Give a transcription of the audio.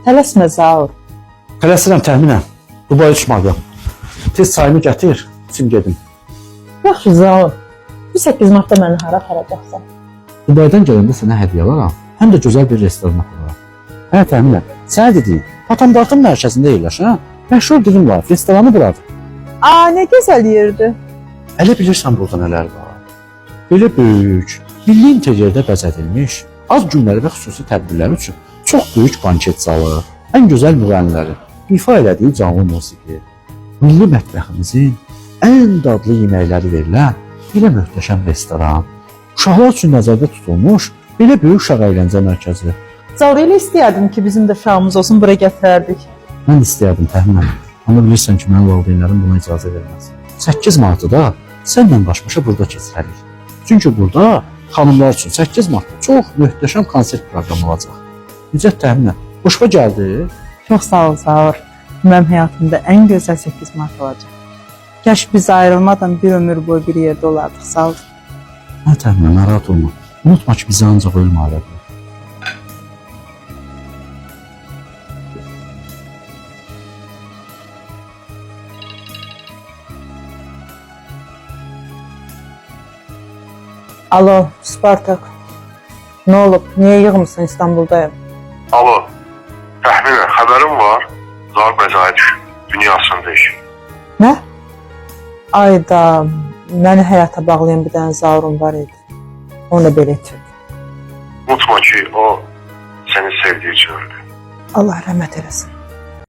Tələsmə Zaur. Tələsirəm təxminən. Bu boya çıxmadı. Tez çayımı gətir, için gedim. Yaxşı Zaur. Bu 8 martda məni hara aparacaqsan? Dubaydan gələndə sənə hədiyyə alaram. Həm də gözəl bir restoran apararam. Hə, təxminən. Sənə dediyim, Patambartın mərkəzində yerləşən məşhur dilim var, restoranı buradır. Aa, nə gözəl yerdir. Elə bilirsən burada nələr var? Belə böyük, milli interyerdə bəzədilmiş, az günləri və xüsusi tədbirlər üçün çox böyük banket zalı, ən gözəl müğənnilərin ifa elədiyi canlı musiqi, milli mətbəximizin ən dadlı yeməkləri verilən belə möhtəşəm restoran, uşaqlar üçün nəzərdə tutulmuş belə böyük uşaq əyləncə mərkəzi. Zaur, elə istəyərdim ki, bizim də uşağımız olsun, bura gətirərdik. Mən istəyərdim təxminən. Amma bilirsən ki, mənim valideynlərim buna icazə verməz. 8 martı da sənlə baş-başa burada keçirərik. Çünki burada xanımlar üçün 8 martda çox möhtəşəm konsert proqramı olacaq. Necə təxminən? Xoşuma gəldi? Çox sağ ol Zaur. Mənim həyatımda ən gözəl 8 mart olacaq. Kaş biz ayrılmadan bir ömür boyu bir yerdə olardıq, sağ ol. Hə təxminən, narahat olma. Unutma ki, bizi ancaq ölüm alədir. Alo, Spartak. Nə olub? Niyə yığmısan İstanbuldayım? Alo, təxminən xəbərim var. Zaur bəzaya düşüb, dünyasını dəyişib. Nə? Ayda, məni həyata bağlayan bir dənə Zaurum var idi. Onu da belə itirdi. Unutma ki, o səni sevdiyi üçün öldü. Allah rəhmət eləsin.